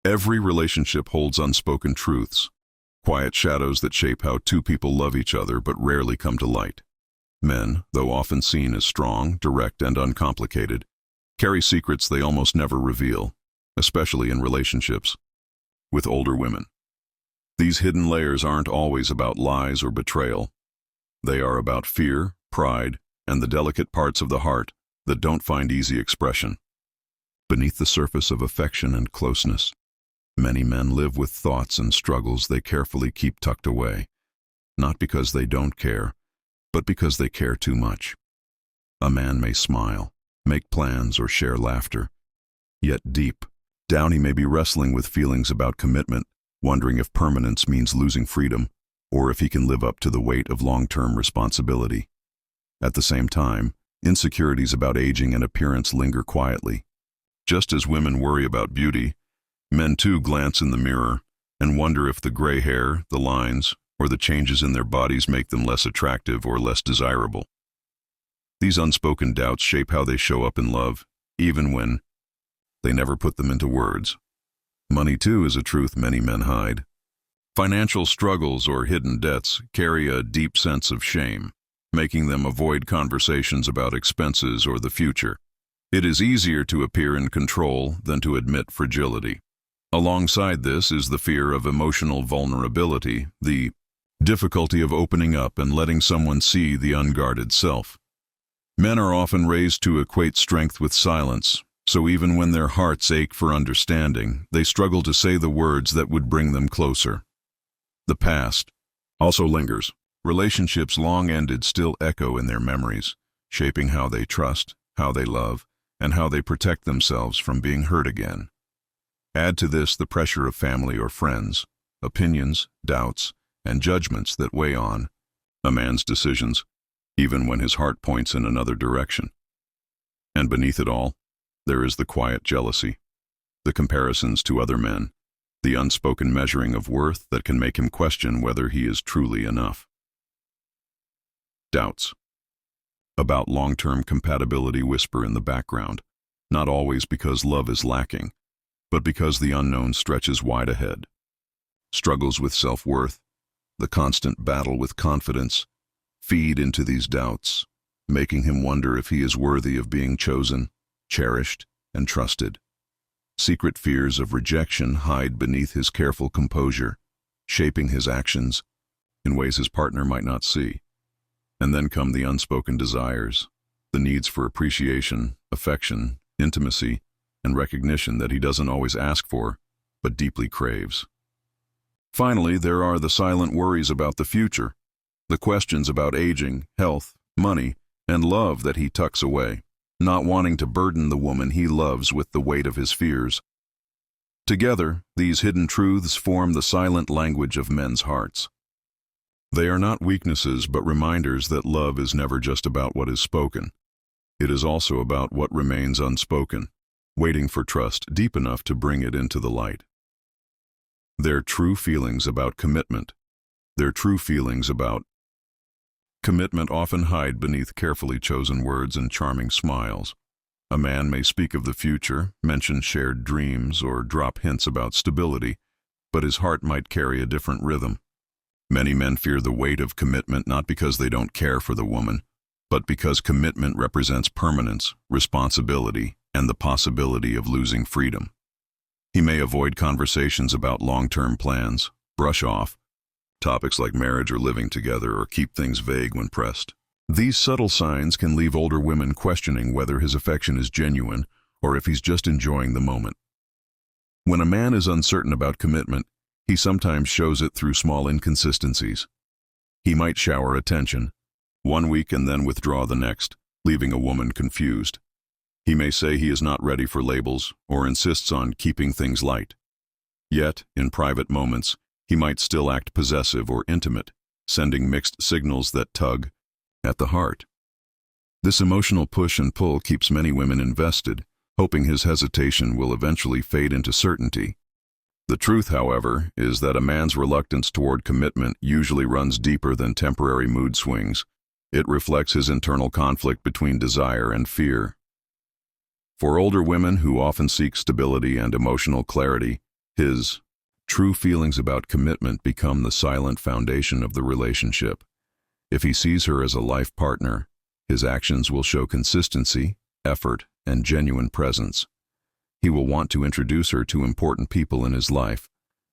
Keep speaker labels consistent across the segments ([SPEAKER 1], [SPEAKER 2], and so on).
[SPEAKER 1] Every relationship holds unspoken truths, quiet shadows that shape how two people love each other but rarely come to light. Men, though often seen as strong, direct, and uncomplicated, carry secrets they almost never reveal, especially in relationships with older women. These hidden layers aren't always about lies or betrayal. They are about fear, pride, and the delicate parts of the heart that don't find easy expression. Beneath the surface of affection and closeness, many men live with thoughts and struggles they carefully keep tucked away, not because they don't care, but because they care too much. A man may smile, make plans, or share laughter, yet deep down he may be wrestling with feelings about commitment, wondering if permanence means losing freedom, or if he can live up to the weight of long-term responsibility. At the same time, insecurities about aging and appearance linger quietly. Just as women worry about beauty, men too glance in the mirror and wonder if the gray hair, the lines, or the changes in their bodies make them less attractive or less desirable. These unspoken doubts shape how they show up in love, even when they never put them into words. Money too is a truth many men hide. Financial struggles or hidden debts carry a deep sense of shame, making them avoid conversations about expenses or the future. It is easier to appear in control than to admit fragility. Alongside this is the fear of emotional vulnerability, the difficulty of opening up and letting someone see the unguarded self. Men are often raised to equate strength with silence, so even when their hearts ache for understanding, they struggle to say the words that would bring them closer. The past also lingers. Relationships long ended still echo in their memories, shaping how they trust, how they love, and how they protect themselves from being hurt again. Add to this the pressure of family or friends, opinions, doubts, and judgments that weigh on a man's decisions, even when his heart points in another direction. And beneath it all, there is the quiet jealousy, the comparisons to other men, the unspoken measuring of worth that can make him question whether he is truly enough. Doubts about long-term compatibility whisper in the background, not always because love is lacking, but because the unknown stretches wide ahead. Struggles with self-worth, the constant battle with confidence, feed into these doubts, making him wonder if he is worthy of being chosen, cherished, and trusted. Secret fears of rejection hide beneath his careful composure, shaping his actions in ways his partner might not see. And then come the unspoken desires, the needs for appreciation, affection, intimacy, and recognition that he doesn't always ask for, but deeply craves. Finally, there are the silent worries about the future, the questions about aging, health, money, and love that he tucks away, not wanting to burden the woman he loves with the weight of his fears. Together, these hidden truths form the silent language of men's hearts. They are not weaknesses but reminders that love is never just about what is spoken. It is also about what remains unspoken, waiting for trust deep enough to bring it into the light. Their true feelings about commitment, often hide beneath carefully chosen words and charming smiles. A man may speak of the future, mention shared dreams, or drop hints about stability, but his heart might carry a different rhythm. Many men fear the weight of commitment not because they don't care for the woman, but because commitment represents permanence, responsibility, and the possibility of losing freedom. He may avoid conversations about long-term plans, brush off topics like marriage or living together, or keep things vague when pressed. These subtle signs can leave older women questioning whether his affection is genuine or if he's just enjoying the moment. When a man is uncertain about commitment, he sometimes shows it through small inconsistencies. He might shower attention one week and then withdraw the next, leaving a woman confused. He may say he is not ready for labels or insists on keeping things light. Yet, in private moments, he might still act possessive or intimate, sending mixed signals that tug at the heart. This emotional push and pull keeps many women invested, hoping his hesitation will eventually fade into certainty. The truth, however, is that a man's reluctance toward commitment usually runs deeper than temporary mood swings. It reflects his internal conflict between desire and fear. For older women who often seek stability and emotional clarity, His true feelings about commitment become the silent foundation of the relationship. If he sees her as a life partner, his actions will show consistency, effort, and genuine presence. He will want to introduce her to important people in his life,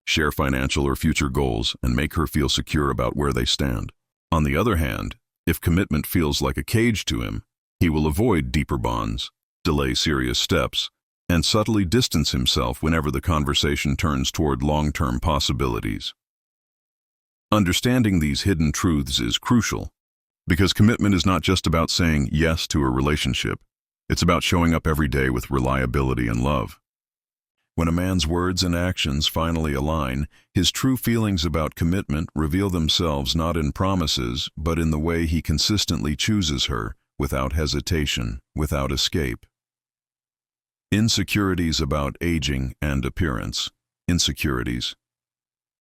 [SPEAKER 1] share financial or future goals, and make her feel secure about where they stand. On the other hand, if commitment feels like a cage to him, he will avoid deeper bonds, delay serious steps, and subtly distance himself whenever the conversation turns toward long-term possibilities. Understanding these hidden truths is crucial, because commitment is not just about saying yes to a relationship. It's about showing up every day with reliability and love. When a man's words and actions finally align, his true feelings about commitment reveal themselves not in promises, but in the way he consistently chooses her, without hesitation, without escape. Insecurities about aging and appearance. Insecurities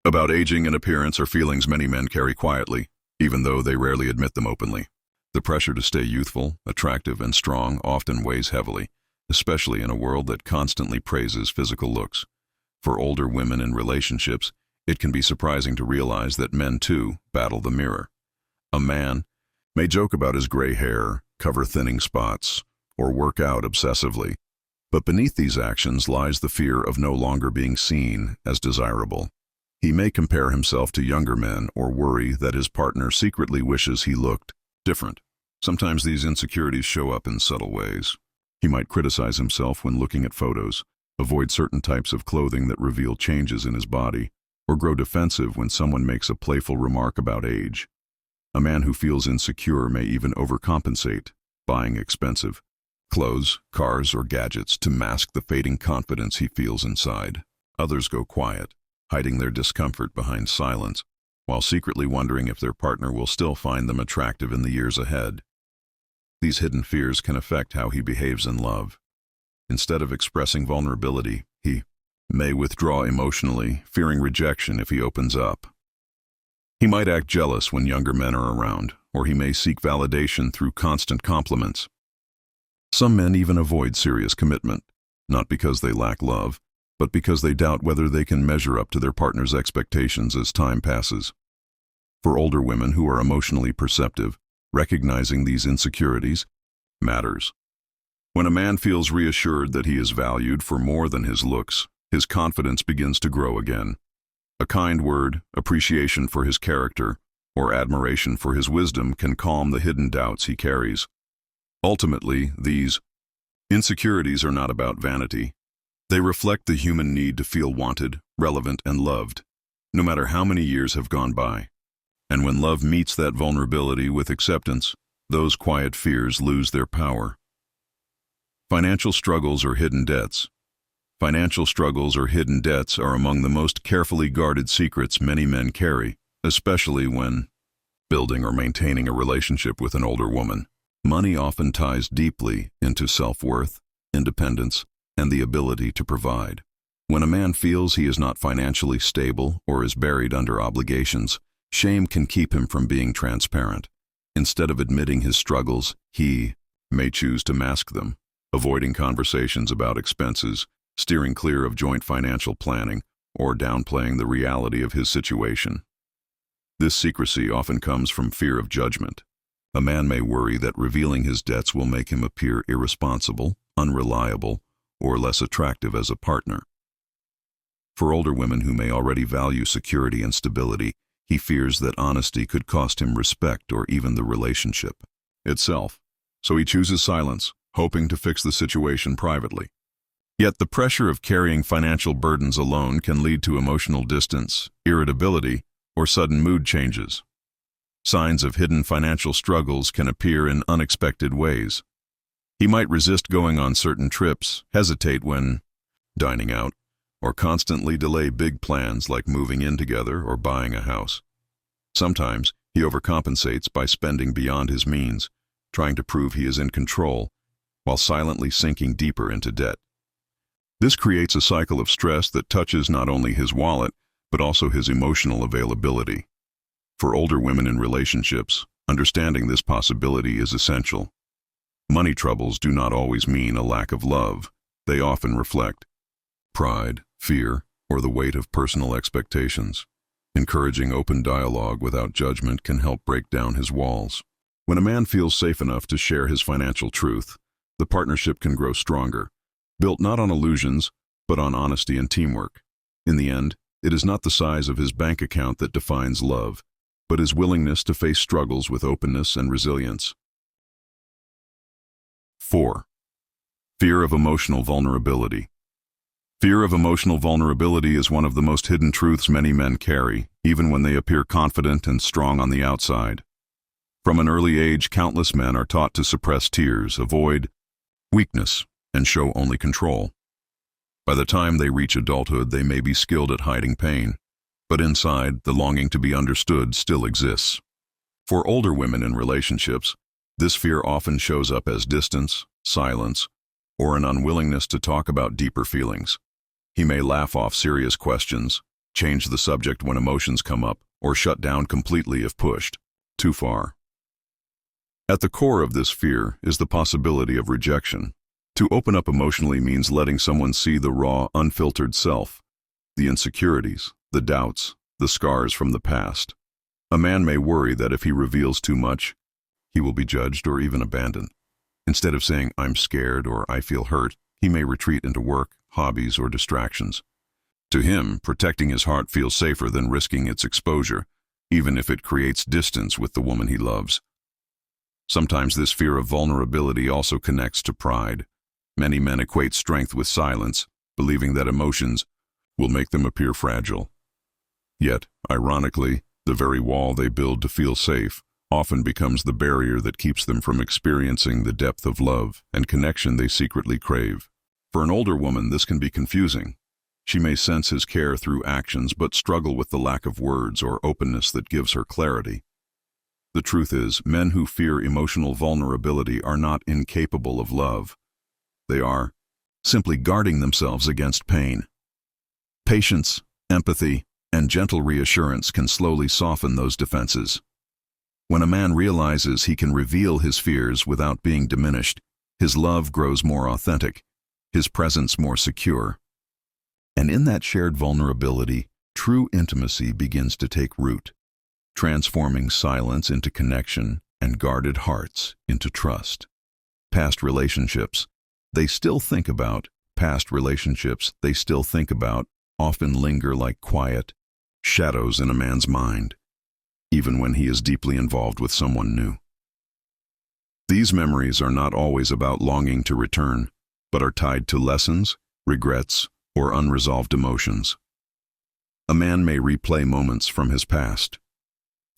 [SPEAKER 1] about aging and appearance are feelings many men carry quietly, even though they rarely admit them openly. The pressure to stay youthful, attractive, and strong often weighs heavily, especially in a world that constantly praises physical looks. For older women in relationships, it can be surprising to realize that men too battle the mirror. A man may joke about his gray hair, cover thinning spots, or work out obsessively, but beneath these actions lies the fear of no longer being seen as desirable. He may compare himself to younger men or worry that his partner secretly wishes he looked different. Sometimes these insecurities show up in subtle ways. He might criticize himself when looking at photos, avoid certain types of clothing that reveal changes in his body, or grow defensive when someone makes a playful remark about age. A man who feels insecure may even overcompensate, buying expensive clothes, cars, or gadgets to mask the fading confidence he feels inside. Others go quiet, hiding their discomfort behind silence, while secretly wondering if their partner will still find them attractive in the years ahead. These hidden fears can affect how he behaves in love. Instead of expressing vulnerability, he may withdraw emotionally, fearing rejection if he opens up. He might act jealous when younger men are around, or he may seek validation through constant compliments. Some men even avoid serious commitment, not because they lack love, but because they doubt whether they can measure up to their partner's expectations as time passes. For older women who are emotionally perceptive, recognizing these insecurities matters. When a man feels reassured that he is valued for more than his looks, his confidence begins to grow again. A kind word, appreciation for his character, or admiration for his wisdom can calm the hidden doubts he carries. Ultimately, these insecurities are not about vanity. They reflect the human need to feel wanted, relevant, and loved, no matter how many years have gone by. And when love meets that vulnerability with acceptance, those quiet fears lose their power. Financial struggles or hidden debts. Financial struggles or hidden debts are among the most carefully guarded secrets many men carry, especially when building or maintaining a relationship with an older woman. Money often ties deeply into self-worth, independence, and the ability to provide. When a man feels he is not financially stable or is buried under obligations, shame can keep him from being transparent. Instead of admitting his struggles, he may choose to mask them, avoiding conversations about expenses, steering clear of joint financial planning, or downplaying the reality of his situation. This secrecy often comes from fear of judgment. A man may worry that revealing his debts will make him appear irresponsible, unreliable, or less attractive as a partner. For older women who may already value security and stability, he fears that honesty could cost him respect or even the relationship itself. So he chooses silence, hoping to fix the situation privately. Yet the pressure of carrying financial burdens alone can lead to emotional distance, irritability, or sudden mood changes. Signs of hidden financial struggles can appear in unexpected ways. He might resist going on certain trips, hesitate when dining out, or constantly delay big plans like moving in together or buying a house. Sometimes he overcompensates by spending beyond his means, trying to prove he is in control, while silently sinking deeper into debt. This creates a cycle of stress that touches not only his wallet, but also his emotional availability. For older women in relationships, understanding this possibility is essential. Money troubles do not always mean a lack of love. They often reflect pride, fear, or the weight of personal expectations. Encouraging open dialogue without judgment can help break down his walls. When a man feels safe enough to share his financial truth, the partnership can grow stronger, built not on illusions, but on honesty and teamwork. In the end, it is not the size of his bank account that defines love, but his willingness to face struggles with openness and resilience. 4. Fear of emotional vulnerability. Fear of emotional vulnerability is one of the most hidden truths many men carry, even when they appear confident and strong on the outside. From an early age, countless men are taught to suppress tears, avoid weakness, and show only control. By the time they reach adulthood, they may be skilled at hiding pain, but inside, the longing to be understood still exists. For older women in relationships, this fear often shows up as distance, silence, or an unwillingness to talk about deeper feelings. He may laugh off serious questions, change the subject when emotions come up, or shut down completely if pushed too far. At the core of this fear is the possibility of rejection. To open up emotionally means letting someone see the raw, unfiltered self, the insecurities, the doubts, the scars from the past. A man may worry that if he reveals too much, he will be judged or even abandoned. Instead of saying, "I'm scared" or "I feel hurt," he may retreat into work, hobbies, or distractions. To him, protecting his heart feels safer than risking its exposure, even if it creates distance with the woman he loves. Sometimes this fear of vulnerability also connects to pride. Many men equate strength with silence, believing that emotions will make them appear fragile. Yet, ironically, the very wall they build to feel safe often becomes the barrier that keeps them from experiencing the depth of love and connection they secretly crave. For an older woman, this can be confusing. She may sense his care through actions but struggle with the lack of words or openness that gives her clarity. The truth is, men who fear emotional vulnerability are not incapable of love. They are simply guarding themselves against pain. Patience, empathy, and gentle reassurance can slowly soften those defenses. When a man realizes he can reveal his fears without being diminished, his love grows more authentic, his presence more secure. And in that shared vulnerability, true intimacy begins to take root, transforming silence into connection and guarded hearts into trust. Past relationships they still think about often linger like quiet shadows in a man's mind, even when he is deeply involved with someone new. These memories are not always about longing to return, but are tied to lessons, regrets, or unresolved emotions. A man may replay moments from his past,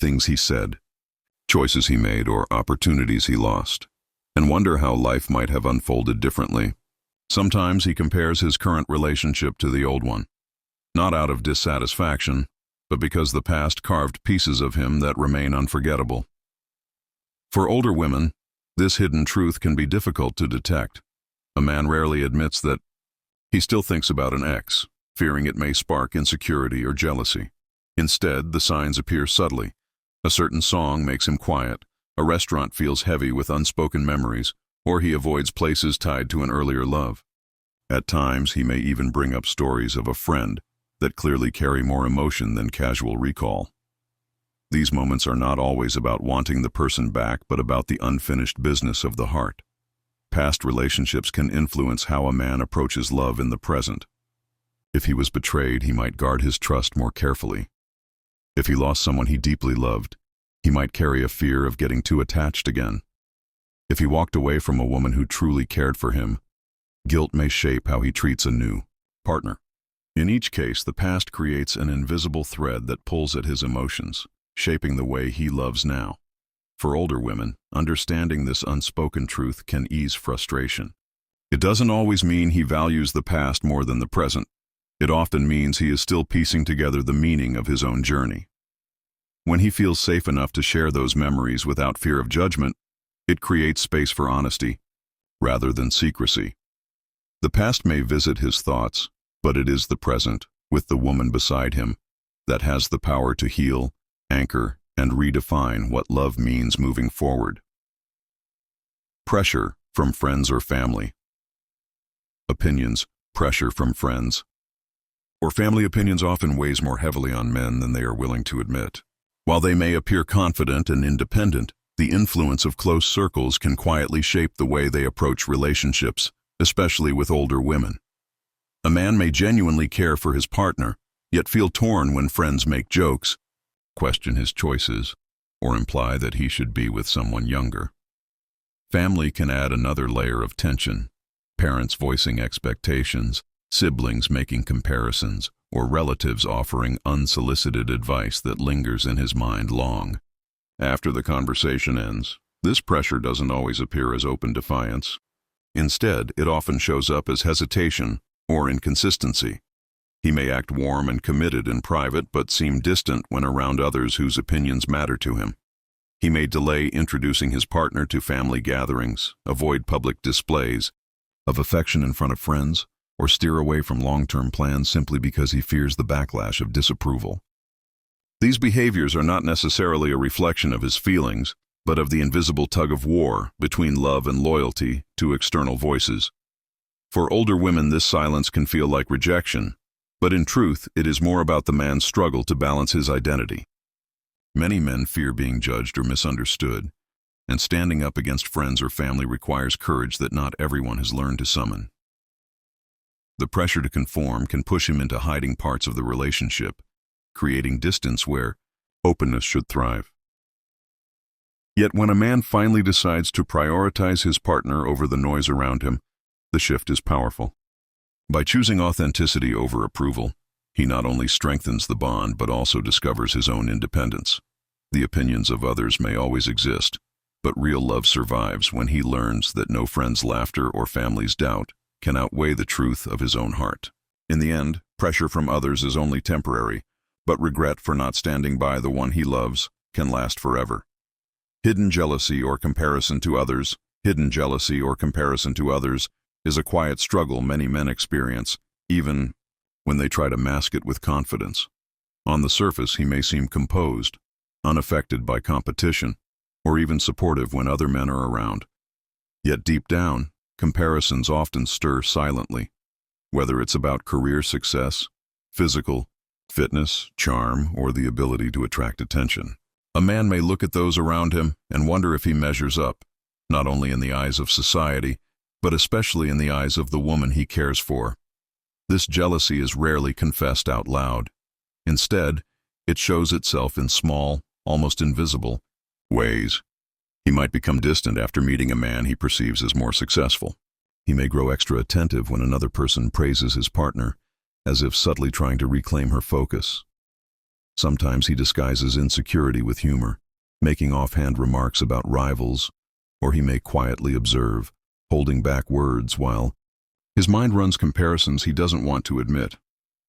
[SPEAKER 1] things he said, choices he made, or opportunities he lost, and wonder how life might have unfolded differently. Sometimes he compares his current relationship to the old one, not out of dissatisfaction, but because the past carved pieces of him that remain unforgettable. For older women, this hidden truth can be difficult to detect. A man rarely admits that he still thinks about an ex, fearing it may spark insecurity or jealousy. Instead, the signs appear subtly. A certain song makes him quiet, a restaurant feels heavy with unspoken memories, or he avoids places tied to an earlier love. At times, he may even bring up stories of a friend that clearly carry more emotion than casual recall. These moments are not always about wanting the person back, but about the unfinished business of the heart. Past relationships can influence how a man approaches love in the present. If he was betrayed, he might guard his trust more carefully. If he lost someone he deeply loved, he might carry a fear of getting too attached again. If he walked away from a woman who truly cared for him, guilt may shape how he treats a new partner. In each case, the past creates an invisible thread that pulls at his emotions, shaping the way he loves now. For older women, understanding this unspoken truth can ease frustration. It doesn't always mean he values the past more than the present. It often means he is still piecing together the meaning of his own journey. When he feels safe enough to share those memories without fear of judgment, it creates space for honesty, rather than secrecy. The past may visit his thoughts, but it is the present, with the woman beside him, that has the power to heal, anchor, and redefine what love means moving forward. Pressure from friends or family. Opinions, pressure from friends. or family opinions often weighs more heavily on men than they are willing to admit. While they may appear confident and independent, the influence of close circles can quietly shape the way they approach relationships, especially with older women. A man may genuinely care for his partner, yet feel torn when friends make jokes, question his choices, or imply that he should be with someone younger. Family can add another layer of tension. Parents voicing expectations, siblings making comparisons, or relatives offering unsolicited advice that lingers in his mind long. After the conversation ends, this pressure doesn't always appear as open defiance. Instead, it often shows up as hesitation or inconsistency. He may act warm and committed in private but seem distant when around others whose opinions matter to him. He may delay introducing his partner to family gatherings, avoid public displays of affection in front of friends, or steer away from long-term plans simply because he fears the backlash of disapproval. These behaviors are not necessarily a reflection of his feelings, but of the invisible tug-of-war between love and loyalty to external voices. For older women, this silence can feel like rejection, but in truth, it is more about the man's struggle to balance his identity. Many men fear being judged or misunderstood, and standing up against friends or family requires courage that not everyone has learned to summon. The pressure to conform can push him into hiding parts of the relationship, creating distance where openness should thrive. Yet when a man finally decides to prioritize his partner over the noise around him, the shift is powerful. By choosing authenticity over approval, he not only strengthens the bond but also discovers his own independence. The opinions of others may always exist, but real love survives when he learns that no friend's laughter or family's doubt can outweigh the truth of his own heart. In the end, pressure from others is only temporary, but regret for not standing by the one he loves can last forever. Hidden jealousy or comparison to others is a quiet struggle many men experience, even when they try to mask it with confidence. On the surface, he may seem composed, unaffected by competition, or even supportive when other men are around. Yet deep down, comparisons often stir silently, whether it's about career success, physical fitness, charm, or the ability to attract attention. A man may look at those around him and wonder if he measures up, not only in the eyes of society, but especially in the eyes of the woman he cares for. This jealousy is rarely confessed out loud. Instead, it shows itself in small, almost invisible ways. He might become distant after meeting a man he perceives as more successful. He may grow extra attentive when another person praises his partner, as if subtly trying to reclaim her focus. Sometimes he disguises insecurity with humor, making offhand remarks about rivals, or he may quietly observe, holding back words while his mind runs comparisons he doesn't want to admit.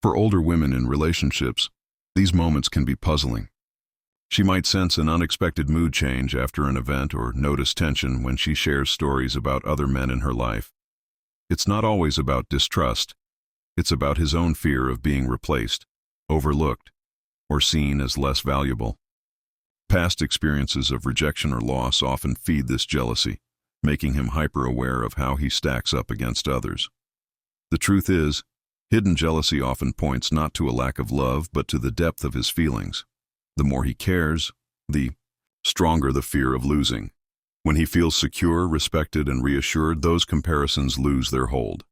[SPEAKER 1] For older women in relationships, these moments can be puzzling. She might sense an unexpected mood change after an event or notice tension when she shares stories about other men in her life. It's not always about distrust. It's about his own fear of being replaced, overlooked, or seen as less valuable. Past experiences of rejection or loss often feed this jealousy, making him hyper-aware of how he stacks up against others. The truth is, hidden jealousy often points not to a lack of love but to the depth of his feelings. The more he cares, the stronger the fear of losing. When he feels secure, respected, and reassured, those comparisons lose their hold.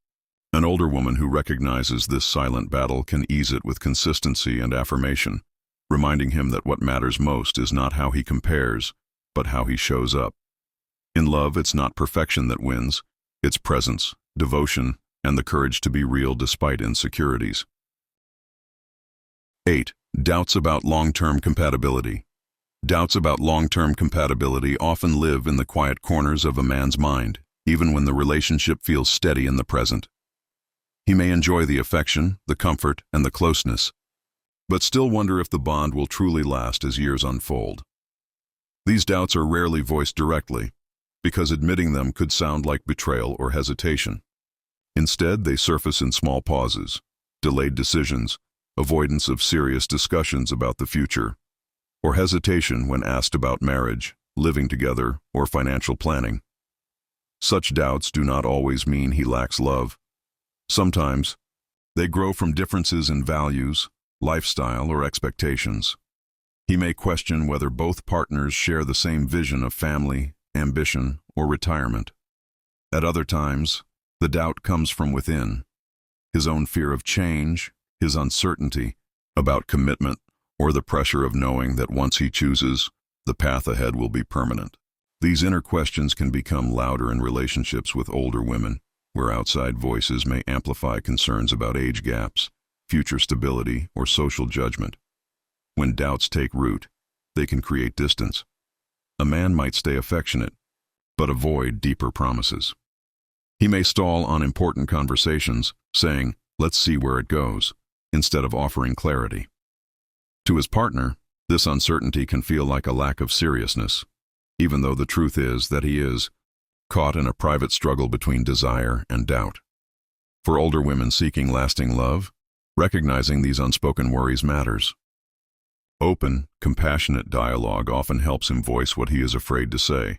[SPEAKER 1] An older woman who recognizes this silent battle can ease it with consistency and affirmation, reminding him that what matters most is not how he compares, but how he shows up. In love, it's not perfection that wins, it's presence, devotion, and the courage to be real despite insecurities. 8. Doubts about long-term compatibility. Doubts about long-term compatibility often live in the quiet corners of a man's mind, even when the relationship feels steady in the present. He may enjoy the affection, the comfort, and the closeness, but still wonder if the bond will truly last as years unfold. These doubts are rarely voiced directly, because admitting them could sound like betrayal or hesitation. Instead, they surface in small pauses, delayed decisions, avoidance of serious discussions about the future, or hesitation when asked about marriage, living together, or financial planning. Such doubts do not always mean he lacks love. Sometimes, They grow from differences in values, lifestyle, or expectations. He may question whether both partners share the same vision of family, ambition, or retirement. At other times, the doubt comes from within, his own fear of change, his uncertainty about commitment, or the pressure of knowing that once he chooses, the path ahead will be permanent. These inner questions can become louder in relationships with older women, where outside voices may amplify concerns about age gaps, future stability, or social judgment. When doubts take root, they can create distance. A man might stay affectionate, but avoid deeper promises. He may stall on important conversations, saying, "Let's see where it goes," instead of offering clarity. To his partner, this uncertainty can feel like a lack of seriousness, even though the truth is that he is caught in a private struggle between desire and doubt. For older women seeking lasting love, recognizing these unspoken worries matters. Open, compassionate dialogue often helps him voice what he is afraid to say.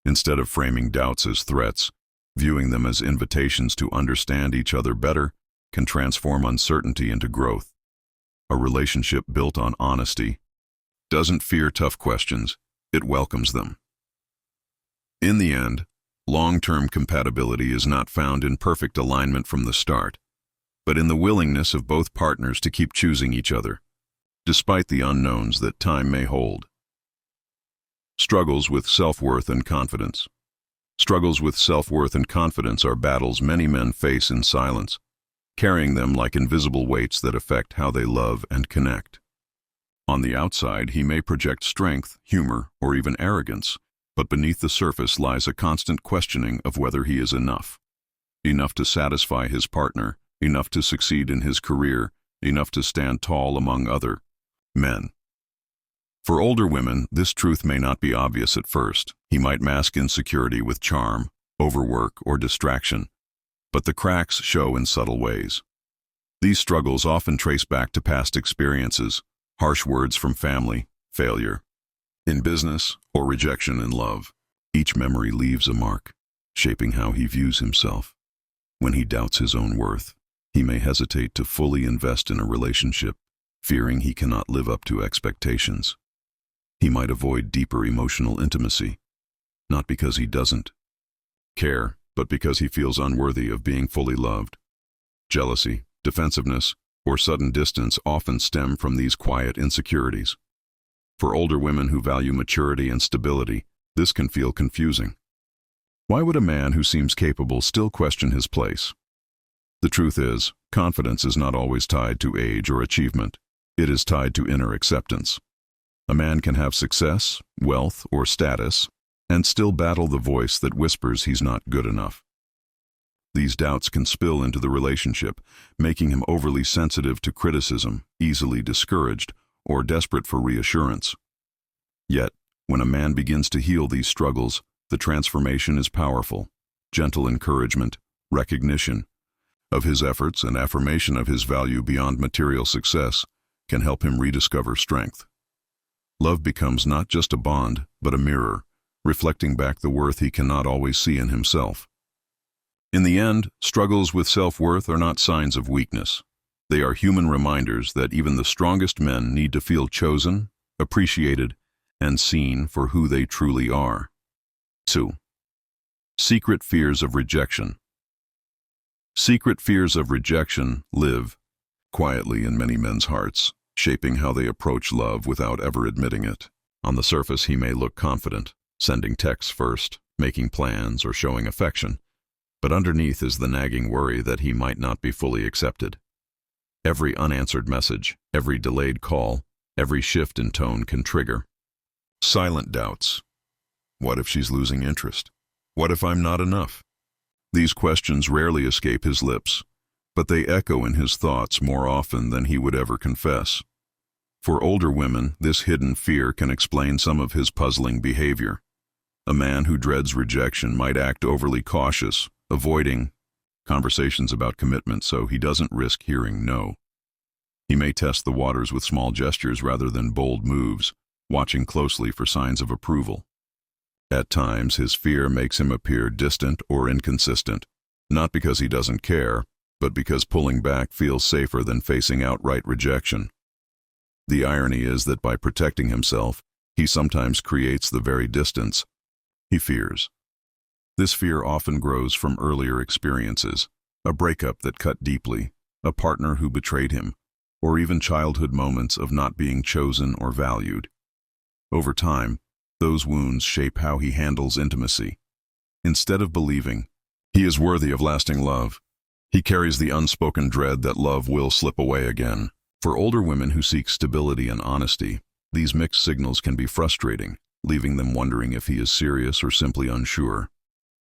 [SPEAKER 1] Instead of framing doubts as threats, viewing them as invitations to understand each other better can transform uncertainty into growth. A relationship built on honesty doesn't fear tough questions, it welcomes them. In the end, long-term compatibility is not found in perfect alignment from the start, but in the willingness of both partners to keep choosing each other, despite the unknowns that time may hold. Struggles with self-worth and confidence. Struggles with self-worth and confidence are battles many men face in silence, carrying them like invisible weights that affect how they love and connect. On the outside, he may project strength, humor, or even arrogance, but beneath the surface lies a constant questioning of whether he is enough. Enough to satisfy his partner, enough to succeed in his career, enough to stand tall among other men. For older women, this truth may not be obvious at first. He might mask insecurity with charm, overwork, or distraction, but the cracks show in subtle ways. These struggles often trace back to past experiences, harsh words from family, failure in business, or rejection in love. Each memory leaves a mark, shaping how he views himself. When he doubts his own worth, he may hesitate to fully invest in a relationship, fearing he cannot live up to expectations. He might avoid deeper emotional intimacy, not because he doesn't care, but because he feels unworthy of being fully loved. Jealousy, defensiveness, or sudden distance often stem from these quiet insecurities. For older women who value maturity and stability, this can feel confusing. Why would a man who seems capable still question his place? The truth is, confidence is not always tied to age or achievement. It is tied to inner acceptance. A man can have success, wealth, or status, and still battle the voice that whispers he's not good enough. These doubts can spill into the relationship, making him overly sensitive to criticism, easily discouraged, or desperate for reassurance. Yet, when a man begins to heal these struggles, the transformation is powerful. Gentle encouragement, recognition of his efforts, and affirmation of his value beyond material success can help him rediscover strength. Love becomes not just a bond, but a mirror, reflecting back the worth he cannot always see in himself. In the end, struggles with self-worth are not signs of weakness. They are human reminders that even the strongest men need to feel chosen, appreciated, and seen for who they truly are. 2. Secret fears of rejection. Secret fears of rejection live quietly in many men's hearts, shaping how they approach love without ever admitting it. On the surface, he may look confident, sending texts first, making plans, or showing affection, but underneath is the nagging worry that he might not be fully accepted. Every unanswered message, every delayed call, every shift in tone can trigger silent doubts. What if she's losing interest? What if I'm not enough? These questions rarely escape his lips, but they echo in his thoughts more often than he would ever confess. For older women, this hidden fear can explain some of his puzzling behavior. A man who dreads rejection might act overly cautious, avoiding conversations about commitment so he doesn't risk hearing no. He may test the waters with small gestures rather than bold moves, watching closely for signs of approval. At times, his fear makes him appear distant or inconsistent, not because he doesn't care, but because pulling back feels safer than facing outright rejection. The irony is that by protecting himself, he sometimes creates the very distance he fears. This fear often grows from earlier experiences, a breakup that cut deeply, a partner who betrayed him, or even childhood moments of not being chosen or valued. Over time, those wounds shape how he handles intimacy. Instead of believing he is worthy of lasting love, he carries the unspoken dread that love will slip away again. For older women who seek stability and honesty, these mixed signals can be frustrating, leaving them wondering if he is serious or simply unsure.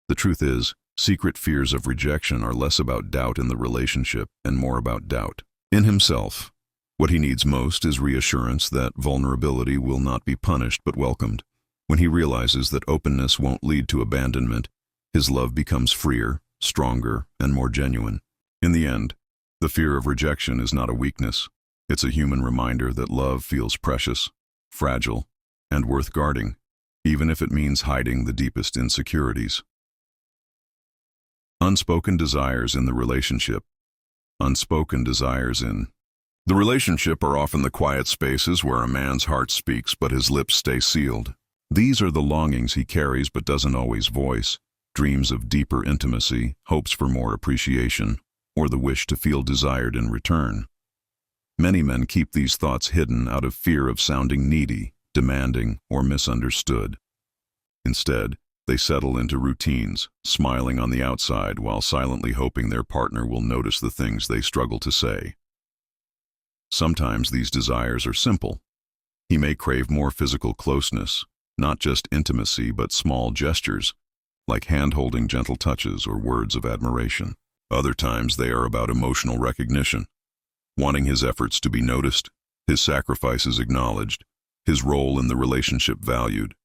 [SPEAKER 1] The truth is, secret fears of rejection are less about doubt in the relationship and more about doubt in himself. What he needs most is reassurance that vulnerability will not be punished but welcomed. When he realizes that openness won't lead to abandonment, his love becomes freer, stronger, and more genuine. In the end, the fear of rejection is not a weakness. It's a human reminder that love feels precious, fragile, and worth guarding, even if it means hiding the deepest insecurities. Unspoken desires in the relationship. Unspoken desires in the relationship are often the quiet spaces where a man's heart speaks but his lips stay sealed. These are the longings he carries but doesn't always voice, dreams of deeper intimacy, hopes for more appreciation, or the wish to feel desired in return. Many men keep these thoughts hidden out of fear of sounding needy, demanding, or misunderstood. Instead, they settle into routines, smiling on the outside while silently hoping their partner will notice the things they struggle to say. Sometimes these desires are simple. He may crave more physical closeness, not just intimacy but small gestures, like hand-holding gentle touches or words of admiration. Other times they are about emotional recognition, wanting his efforts to be noticed, his sacrifices acknowledged, his role in the relationship valued.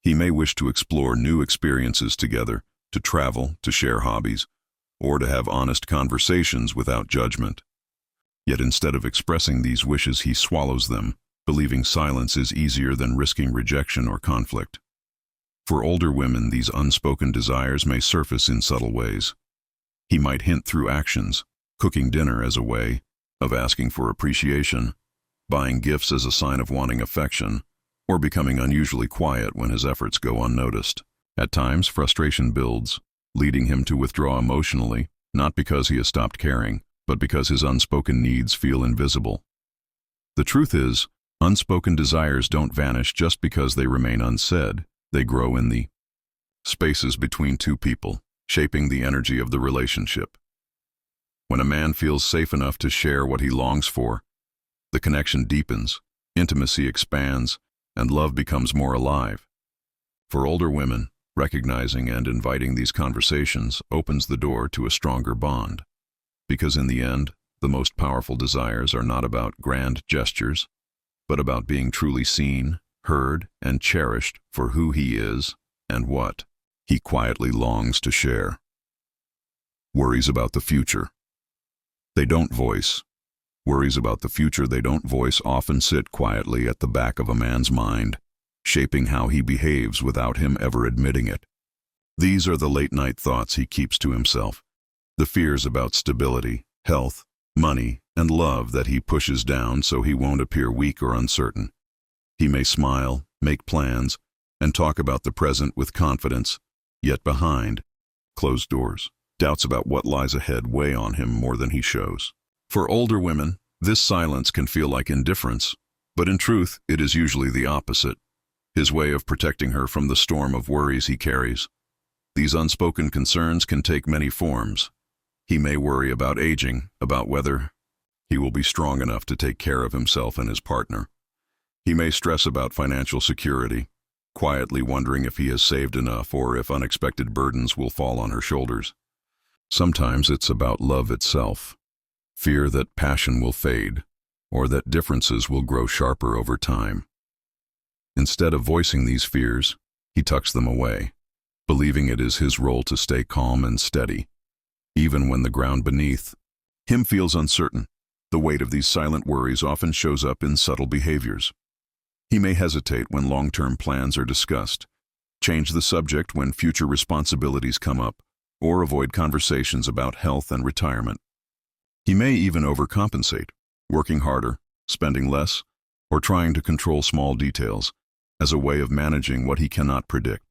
[SPEAKER 1] He may wish to explore new experiences together, to travel, to share hobbies, or to have honest conversations without judgment. Yet instead of expressing these wishes, he swallows them, believing silence is easier than risking rejection or conflict. For older women, these unspoken desires may surface in subtle ways. He might hint through actions, cooking dinner as a way of asking for appreciation, buying gifts as a sign of wanting affection, or becoming unusually quiet when his efforts go unnoticed. At times, frustration builds, leading him to withdraw emotionally, not because he has stopped caring, but because his unspoken needs feel invisible. The truth is, unspoken desires don't vanish just because they remain unsaid. They grow in the spaces between two people, shaping the energy of the relationship. When a man feels safe enough to share what he longs for, the connection deepens, intimacy expands, and love becomes more alive. For older women, recognizing and inviting these conversations opens the door to a stronger bond. Because in the end, the most powerful desires are not about grand gestures, but about being truly seen, heard, and cherished for who he is and what he quietly longs to share. Worries about the future. They don't voice. Worries about the future they don't voice often sit quietly at the back of a man's mind, shaping how he behaves without him ever admitting it. These are the late-night thoughts he keeps to himself, the fears about stability, health, money, and love that he pushes down so he won't appear weak or uncertain. He may smile, make plans, and talk about the present with confidence, yet behind closed doors, doubts about what lies ahead weigh on him more than he shows. For older women, this silence can feel like indifference, but in truth, it is usually the opposite, his way of protecting her from the storm of worries he carries. These unspoken concerns can take many forms. He may worry about aging, about whether he will be strong enough to take care of himself and his partner. He may stress about financial security, quietly wondering if he has saved enough or if unexpected burdens will fall on her shoulders. Sometimes it's about love itself, fear that passion will fade, or that differences will grow sharper over time. Instead of voicing these fears, he tucks them away, believing it is his role to stay calm and steady, even when the ground beneath him feels uncertain. The weight of these silent worries often shows up in subtle behaviors. He may hesitate when long-term plans are discussed, change the subject when future responsibilities come up, or avoid conversations about health and retirement. He may even overcompensate, working harder, spending less, or trying to control small details as a way of managing what he cannot predict.